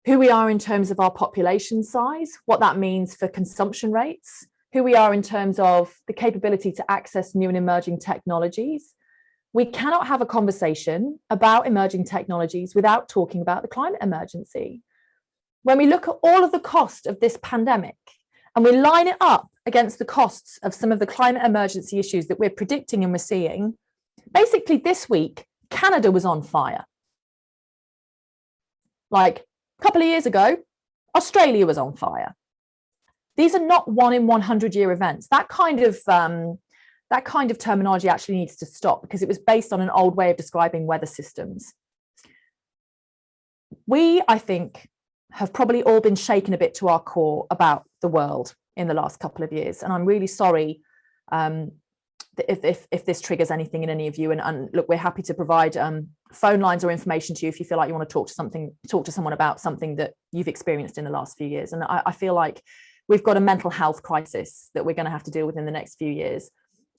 who we are in terms of our population size, what that means for consumption rates, who we are in terms of the capability to access new and emerging technologies. We cannot have a conversation about emerging technologies without talking about the climate emergency. When we look at all of the cost of this pandemic and we line it up against the costs of some of the climate emergency issues that we're predicting and we're seeing, basically this week, Canada was on fire. Like a couple of years ago, Australia was on fire. These are not 1 in 100 year events. That kind of terminology actually needs to stop, because it was based on an old way of describing weather systems. We, I think, have probably all been shaken a bit to our core about the world in the last couple of years. And I'm really sorry if this triggers anything in any of you. And look, we're happy to provide phone lines or information to you if you feel like you want to talk to someone about something that you've experienced in the last few years. And I feel like we've got a mental health crisis that we're going to have to deal with in the next few years.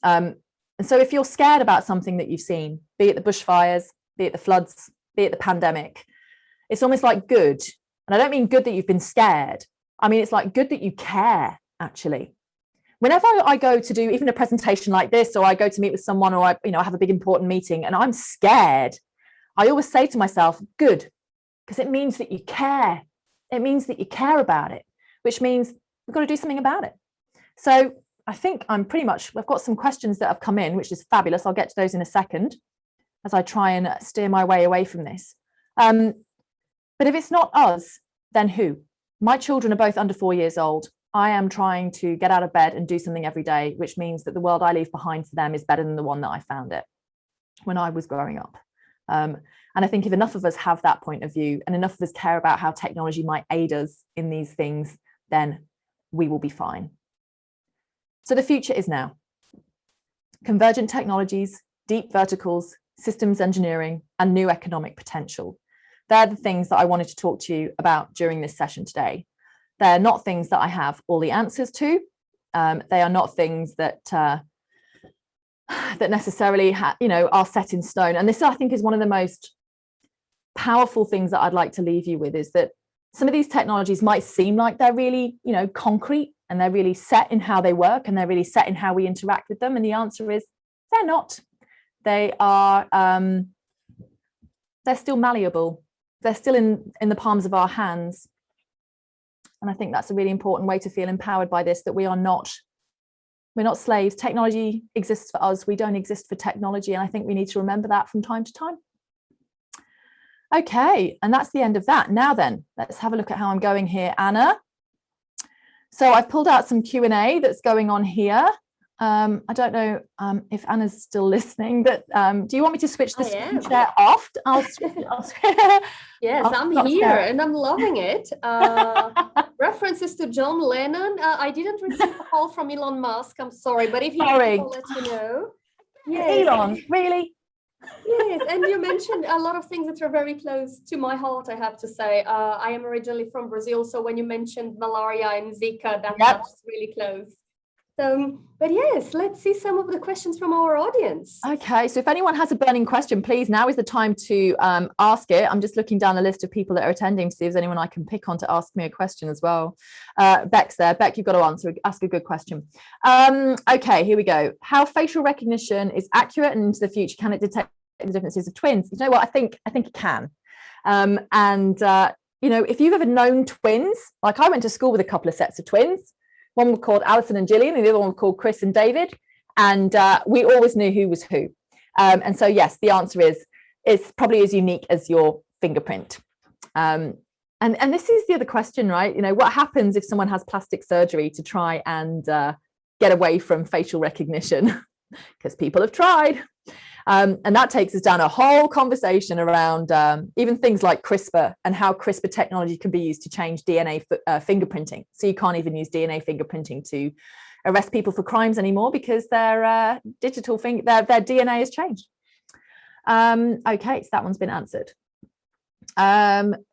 And so if you're scared about something that you've seen, be it the bushfires, be it the floods, be it the pandemic, it's almost like good. And I don't mean good that you've been scared. I mean, it's like good that you care, actually. Whenever I go to do even a presentation like this, or I go to meet with someone, or I have a big important meeting and I'm scared, I always say to myself, good, because it means that you care. It means that you care about it, which means we've got to do something about it. So I think I've got some questions that have come in, which is fabulous. I'll get to those in a second as I try and steer my way away from this. But if it's not us, then who? My children are both under 4 years old. I am trying to get out of bed and do something every day, which means that the world I leave behind for them is better than the one that I found it when I was growing up. And I think if enough of us have that point of view and enough of us care about how technology might aid us in these things, then we will be fine. So the future is now. Convergent technologies, deep verticals, systems engineering, and new economic potential. They're the things that I wanted to talk to you about during this session today. They're not things that I have all the answers to. They are not things that that necessarily are set in stone. And this, I think, is one of the most powerful things that I'd like to leave you with, is that some of these technologies might seem like they're really, concrete, and they're really set in how they work, and they're really set in how we interact with them. And the answer is they're not. They are, they're still malleable. They're still in the palms of our hands. And I think that's a really important way to feel empowered by this, that we're not slaves. Technology exists for us. We don't exist for technology. And I think we need to remember that from time to time. Okay, and that's the end of that. Now then, let's have a look at how I'm going here, Anna. So I've pulled out some Q&A that's going on here. I don't know if Anna's still listening, but do you want me to switch the screen share off? I'll switch it off. Yes, I'm here and I'm loving it. References to John Lennon. I didn't receive a call from Elon Musk. I'm sorry, but if you will let you know. Yes. Elon, really? Yes, and you mentioned a lot of things that are very close to my heart, I have to say. I am originally from Brazil, so when you mentioned malaria and Zika, that's really close. But yes, let's see some of the questions from our audience. Okay, so if anyone has a burning question, please, now is the time to ask it. I'm just looking down the list of people that are attending to see if there's anyone I can pick on to ask me a question as well. Beck's there. Beck, you've got to ask a good question. Okay, here we go. How facial recognition is accurate and into the future? Can it detect the differences of twins? You know what? I think it can. If you've ever known twins, like I went to school with a couple of sets of twins. One was called Alison and Gillian, and the other one was called Chris and David. And we always knew who was who. And so, yes, the answer is it's probably as unique as your fingerprint. And this is the other question, right? What happens if someone has plastic surgery to try and get away from facial recognition? Because people have tried. And that takes us down a whole conversation around even things like CRISPR and how CRISPR technology can be used to change DNA fingerprinting. So you can't even use DNA fingerprinting to arrest people for crimes anymore because their their DNA has changed. Okay, so that one's been answered.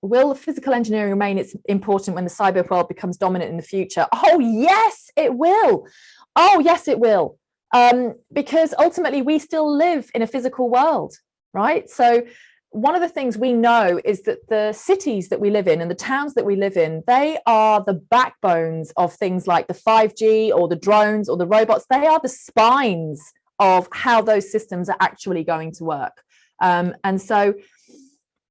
Will physical engineering remain important when the cyber world becomes dominant in the future? Oh, yes, it will. Oh, yes, it will. Because ultimately we still live in a physical world, right? So one of the things we know is that the cities that we live in and the towns that we live in, they are the backbones of things like the 5G or the drones or the robots. They are the spines of how those systems are actually going to work. And so,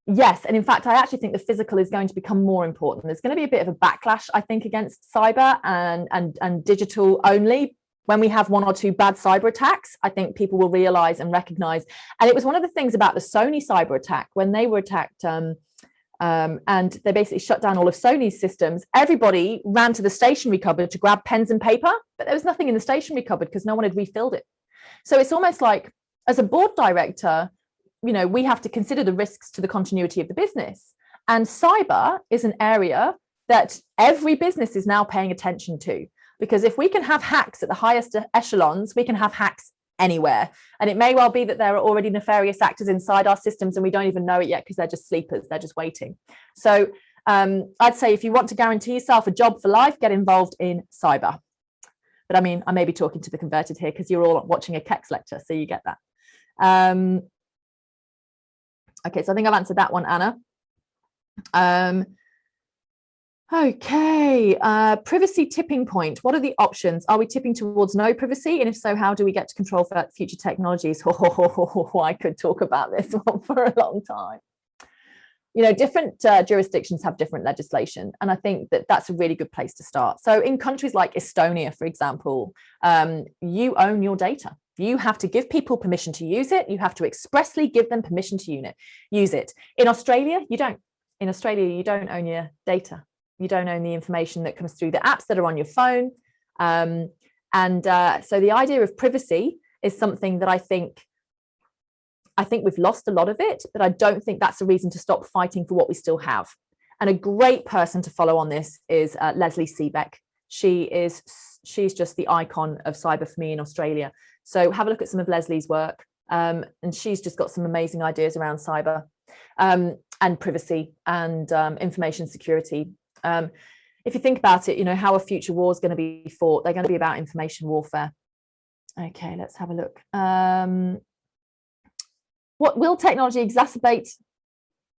yes, and in fact, I actually think the physical is going to become more important. There's going to be a bit of a backlash, I think, against cyber and digital only. When we have one or two bad cyber attacks, I think people will realize and recognize. And it was one of the things about the Sony cyber attack when they were attacked and they basically shut down all of Sony's systems. Everybody ran to the stationery cupboard to grab pens and paper, but there was nothing in the stationery cupboard because no one had refilled it. So it's almost like, as a board director, we have to consider the risks to the continuity of the business. And cyber is an area that every business is now paying attention to. Because if we can have hacks at the highest echelons, we can have hacks anywhere. And it may well be that there are already nefarious actors inside our systems and we don't even know it yet because they're just sleepers, they're just waiting. So I'd say if you want to guarantee yourself a job for life, get involved in cyber. But I mean, I may be talking to the converted here because you're all watching a Kex lecture, so you get that. Okay, so I think I've answered that one, Anna. Okay, privacy tipping point. What are the options? Are we tipping towards no privacy? And if so, how do we get to control for future technologies? I could talk about this one for a long time. different jurisdictions have different legislation, and I think that that's a really good place to start. So in countries like Estonia, for example, you own your data. You have to give people permission to use it. You have to expressly give them permission to use it. In Australia, you don't. In Australia, you don't own your data. You don't own the information that comes through the apps that are on your phone. So the idea of privacy is something that I think we've lost a lot of it, but I don't think that's a reason to stop fighting for what we still have. And a great person to follow on this is Leslie Seebeck. She's just the icon of cyber for me in Australia. So have a look at some of Leslie's work. And she's just got some amazing ideas around cyber and privacy and information security. If you think about it, how a future war is going to be fought, they're going to be about information warfare. Okay, let's have a look. What will technology exacerbate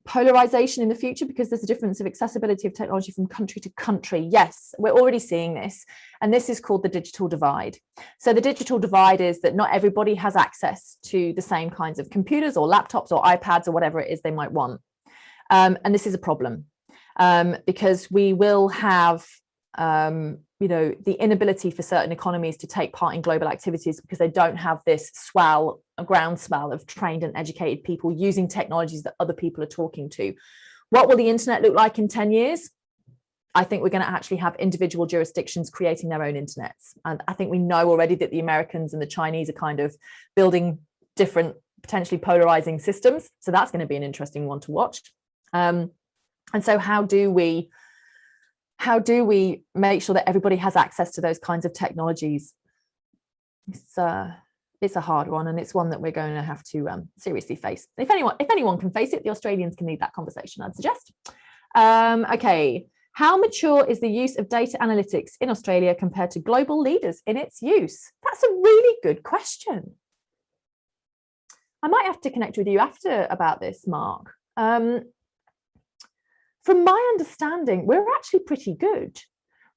polarization in the future because there's a difference of accessibility of technology from country to country? Yes, we're already seeing this, and this is called the digital divide. So the digital divide is that not everybody has access to the same kinds of computers or laptops or iPads or whatever it is they might want, and this is a problem because we will have the inability for certain economies to take part in global activities because they don't have this groundswell of trained and educated people using technologies that other people are talking to. What will the internet look like in 10 years? I think we're going to actually have individual jurisdictions creating their own internets. And I think we know already that the Americans and the Chinese are kind of building different, potentially polarizing systems. So that's going to be an interesting one to watch. And so how do we make sure that everybody has access to those kinds of technologies? It's a hard one, and it's one that we're going to have to seriously face. If anyone can face it, the Australians can lead that conversation, I'd suggest. Okay, how mature is the use of data analytics in Australia compared to global leaders in its use? That's a really good question. I might have to connect with you after about this, Mark. From my understanding, we're actually pretty good.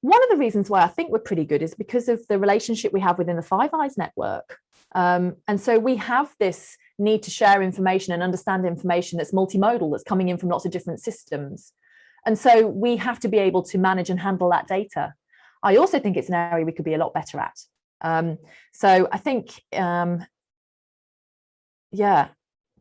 One of the reasons why I think we're pretty good is because of the relationship we have within the Five Eyes network. And so we have this need to share information and understand information that's multimodal, that's coming in from lots of different systems. And so we have to be able to manage and handle that data. I also think it's an area we could be a lot better at. So I think,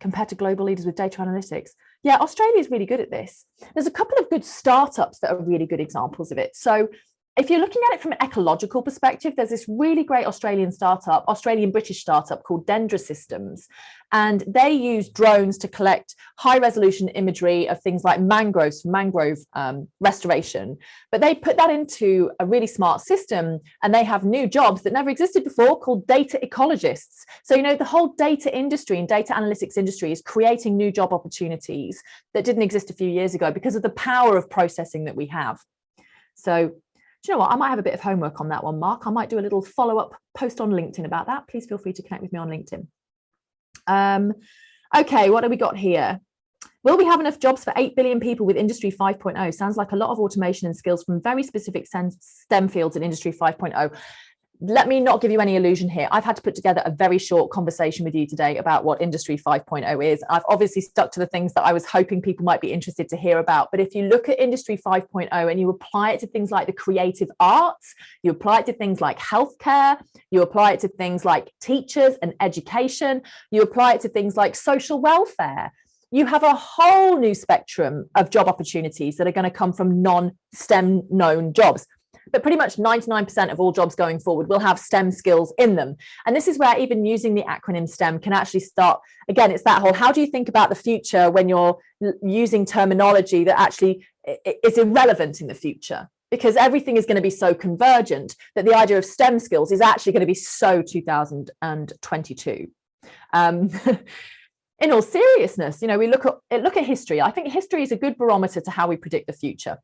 compared to global leaders with data analytics, Australia is really good at this. There's a couple of good startups that are really good examples of it. So if you're looking at it from an ecological perspective, there's this really great Australian-British startup called Dendra Systems. And they use drones to collect high-resolution imagery of things like mangroves, mangrove restoration. But they put that into a really smart system, and they have new jobs that never existed before called data ecologists. So, the whole data industry and data analytics industry is creating new job opportunities that didn't exist a few years ago because of the power of processing that we have. So, do you know what? I might have a bit of homework on that one, Mark. I might do a little follow-up post on LinkedIn about that. Please feel free to connect with me on LinkedIn. Okay, what have we got here? Will we have enough jobs for 8 billion people with Industry 5.0? Sounds like a lot of automation and skills from very specific STEM fields in Industry 5.0. Let me not give you any illusion here. I've had to put together a very short conversation with you today about what Industry 5.0 is. I've obviously stuck to the things that I was hoping people might be interested to hear about. But if you look at Industry 5.0 and you apply it to things like the creative arts, you apply it to things like healthcare, you apply it to things like teachers and education, you apply it to things like social welfare, you have a whole new spectrum of job opportunities that are going to come from non-STEM known jobs. But pretty much 99% of all jobs going forward will have STEM skills in them. And this is where even using the acronym STEM can actually start. Again, it's that whole, how do you think about the future when you're using terminology that actually is irrelevant in the future? Because everything is going to be so convergent that the idea of STEM skills is actually going to be so 2022. In all seriousness, we look at history. I think history is a good barometer to how we predict the future.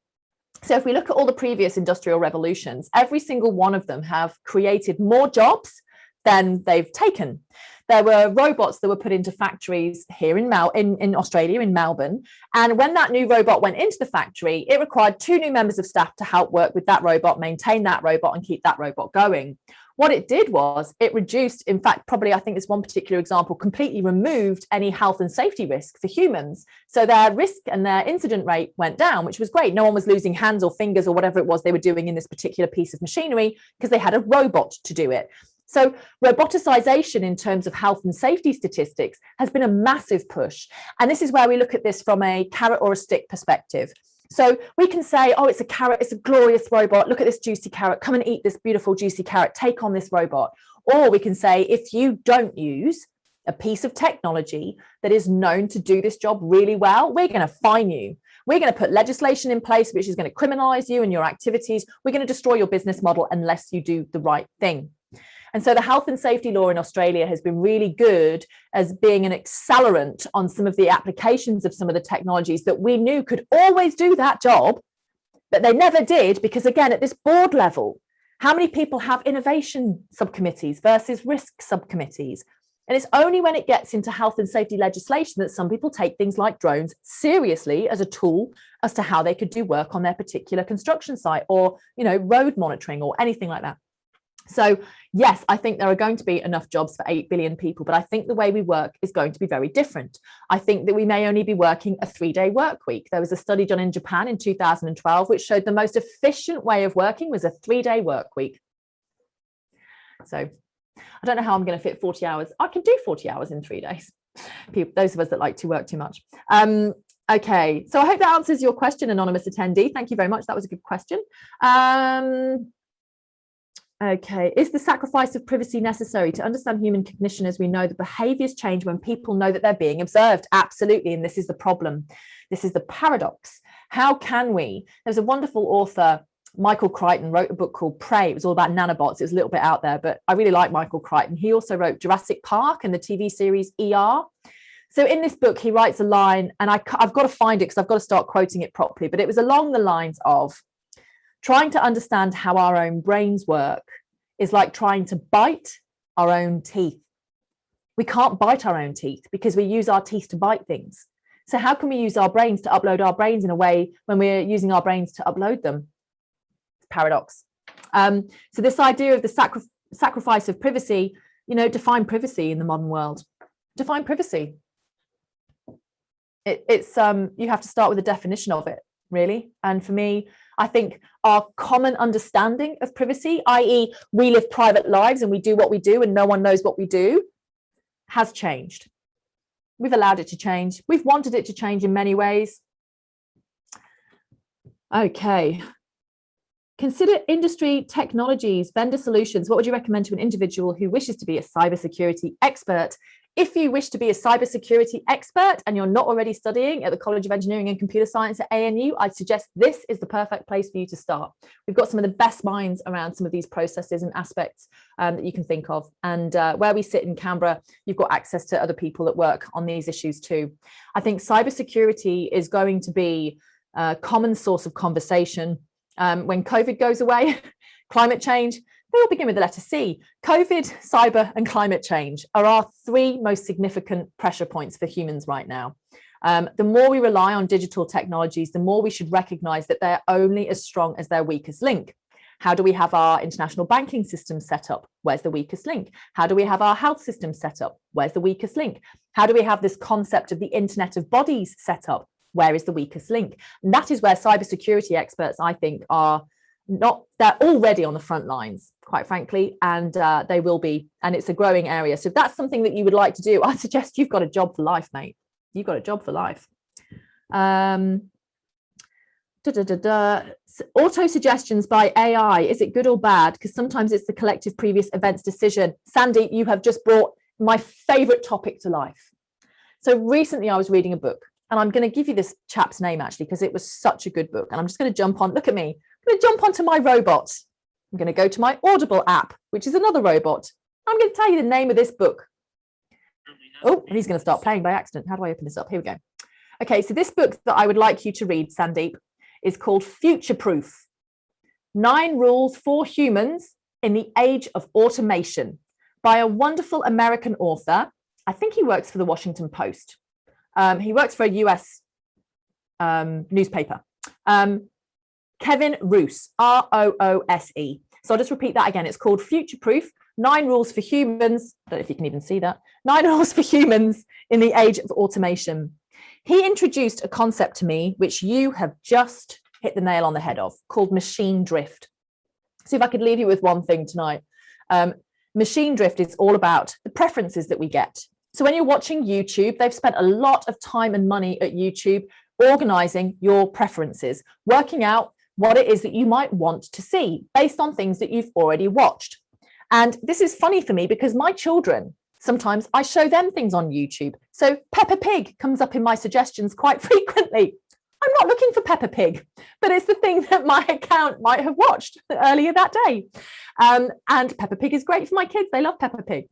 So if we look at all the previous industrial revolutions, every single one of them have created more jobs than they've taken. there were robots that were put into factories here in Australia, in Melbourne. And when that new robot went into the factory, it required 2 new members of staff to help work with that robot, maintain that robot, and keep that robot going. What it did was it reduced, in fact, probably I think this one particular example completely removed any health and safety risk for humans. So their risk and their incident rate went down, which was great. No one was losing hands or fingers or whatever it was they were doing in this particular piece of machinery because they had a robot to do it. So roboticization in terms of health and safety statistics has been a massive push. And this is where we look at this from a carrot or a stick perspective. So we can say, oh, it's a carrot, it's a glorious robot. Look at this juicy carrot. Come and eat this beautiful juicy carrot. Take on this robot. Or we can say, if you don't use a piece of technology that is known to do this job really well, we're going to fine you. We're going to put legislation in place which is going to criminalize you and your activities. We're going to destroy your business model unless you do the right thing. And so the health and safety law in Australia has been really good as being an accelerant on some of the applications of some of the technologies that we knew could always do that job, but they never did because, again, at this board level, how many people have innovation subcommittees versus risk subcommittees? And it's only when it gets into health and safety legislation that some people take things like drones seriously as a tool as to how they could do work on their particular construction site or, road monitoring or anything like that. So yes, I think there are going to be enough jobs for 8 billion people, but I think the way we work is going to be very different. I think that we may only be working a 3-day work week. There was a study done in Japan in 2012, which showed the most efficient way of working was a 3-day work week. So I don't know how I'm going to fit 40 hours. I can do 40 hours in 3 days. People, those of us that like to work too much. Okay, so I hope that answers your question, anonymous attendee. Thank you very much. That was a good question. Okay, is the sacrifice of privacy necessary to understand human cognition as we know the behaviours change when people know that they're being observed? Absolutely, and this is the problem. This is the paradox. How can we? There's a wonderful author, Michael Crichton, wrote a book called Prey. It was all about nanobots. It was a little bit out there, but I really like Michael Crichton. He also wrote Jurassic Park and the TV series ER. So in this book, he writes a line, and I've got to find it because I've got to start quoting it properly, but it was along the lines of, trying to understand how our own brains work is like trying to bite our own teeth. We can't bite our own teeth because we use our teeth to bite things. So how can we use our brains to upload our brains in a way when we're using our brains to upload them? It's paradox. So this idea of the sacrifice of privacy, define privacy in the modern world. Define privacy. It's you have to start with a definition of it, really. And for me, I think our common understanding of privacy, i.e. we live private lives and we do what we do and no one knows what we do, has changed. We've allowed it to change. We've wanted it to change in many ways. Okay. Consider industry technologies, vendor solutions. What would you recommend to an individual who wishes to be a cybersecurity expert? If you wish to be a cybersecurity expert and you're not already studying at the College of Engineering and Computer Science at ANU, I'd suggest this is the perfect place for you to start. We've got some of the best minds around some of these processes and aspects that you can think of. And where we sit in Canberra, you've got access to other people that work on these issues too. I think cybersecurity is going to be a common source of conversation when COVID goes away. Climate change, they all begin with the letter C. COVID, cyber, and climate change are our 3 most significant pressure points for humans right now. The more we rely on digital technologies, the more we should recognize that they're only as strong as their weakest link. How do we have our international banking system set up? Where's the weakest link? How do we have our health system set up? Where's the weakest link? How do we have this concept of the Internet of Bodies set up? Where is the weakest link? And that is where cybersecurity experts, I think, are not, they're already on the front lines, quite frankly, and they will be, and it's a growing area. So if that's something that you would like to do, I suggest you've got a job for life, mate. You've got a job for life. Auto-suggestions by AI, is it good or bad? Because sometimes it's the collective previous events decision. Sandy, you have just brought my favorite topic to life. So recently I was reading a book, and I'm going to give you this chap's name actually, because it was such a good book. And I'm just going to jump on, look at me. I'm going to jump onto my robot. I'm going to go to my Audible app, which is another robot. I'm going to tell you the name of this book. Oh, and he's going to start playing by accident. How do I open this up? Here we go. Okay, so this book that I would like you to read, Sandeep, is called Future Proof: 9 Rules for Humans in the Age of Automation, by a wonderful American author. I think he works for the Washington Post. He works for a US newspaper. Kevin Roose, Roose. So I'll just repeat that again. It's called Future Proof, 9 Rules for Humans. I don't know if you can even see that. 9 Rules for Humans in the Age of Automation. He introduced a concept to me, which you have just hit the nail on the head of, called machine drift. See if I could leave you with one thing tonight. Machine drift is all about the preferences that we get. So when you're watching YouTube, they've spent a lot of time and money at YouTube organizing your preferences, working out what it is that you might want to see based on things that you've already watched. And this is funny for me because my children, sometimes I show them things on YouTube. So Peppa Pig comes up in my suggestions quite frequently. I'm not looking for Peppa Pig, but it's the thing that my account might have watched earlier that day. And Peppa Pig is great for my kids. They love Peppa Pig.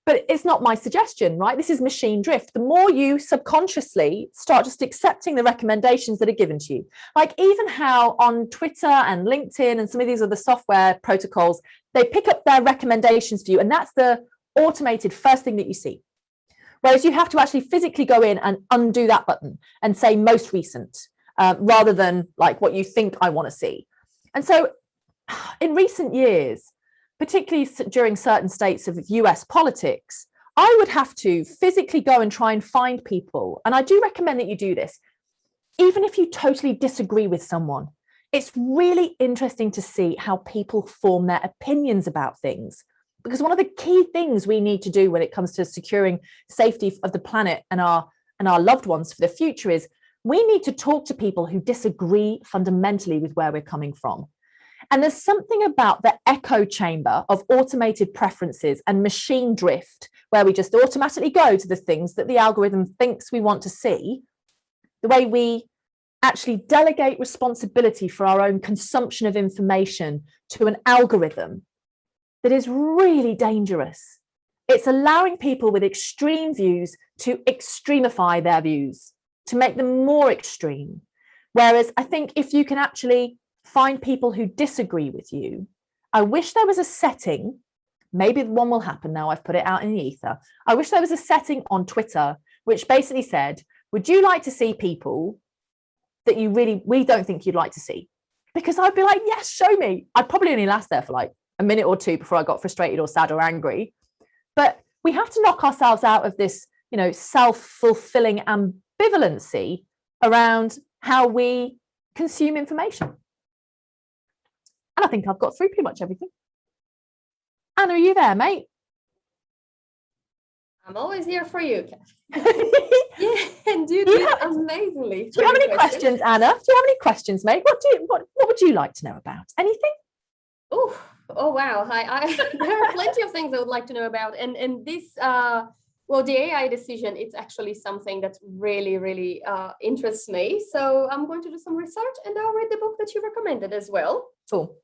But it's not my suggestion, right? This is machine drift. The more you subconsciously start just accepting the recommendations that are given to you, like even how on Twitter and LinkedIn and some of these other software protocols, they pick up their recommendations for you. And that's the automated first thing that you see. Whereas you have to actually physically go in and undo that button and say most recent, rather than like what you think I want to see. And so in recent years, particularly during certain states of US politics, I would have to physically go and try and find people. And I do recommend that you do this, even if you totally disagree with someone. It's really interesting to see how people form their opinions about things. Because one of the key things we need to do when it comes to securing safety of the planet and our loved ones for the future is we need to talk to people who disagree fundamentally with where we're coming from. And there's something about the echo chamber of automated preferences and machine drift, where we just automatically go to the things that the algorithm thinks we want to see, the way we actually delegate responsibility for our own consumption of information to an algorithm, that is really dangerous. It's allowing people with extreme views to extremify their views, to make them more extreme. Whereas I think if you can actually find people who disagree with you, I wish there was a setting, maybe one will happen now, I've put it out in the ether. I wish there was a setting on Twitter which basically said, would you like to see people that we don't think you'd like to see? Because I'd be like, yes, show me. I'd probably only last there for like a minute or two before I got frustrated or sad or angry. But we have to knock ourselves out of this, self-fulfilling ambivalency around how we consume information. And I think I've got through pretty much everything. Anna, are you there, mate? I'm always here for you, Kat. Yeah, and you did amazingly. Do you have any questions, Anna? Do you have any questions, mate? What would you like to know about? Anything? Oh wow! There are plenty of things I would like to know about, and this the AI decision, it's actually something that really interests me. So I'm going to do some research, and I'll read the book that you recommended as well. Cool.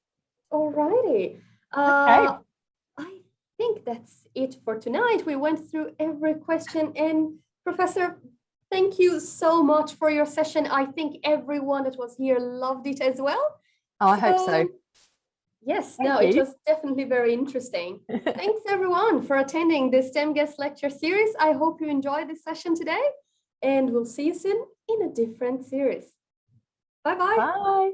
Alrighty. Okay. I think that's it for tonight. We went through every question, and Professor, thank you so much for your session. I think everyone that was here loved it as well. Oh, I hope so. Yes, it was definitely very interesting. Thanks everyone for attending this STEM guest lecture series. I hope you enjoyed this session today, and we'll see you soon in a different series. Bye-bye. Bye.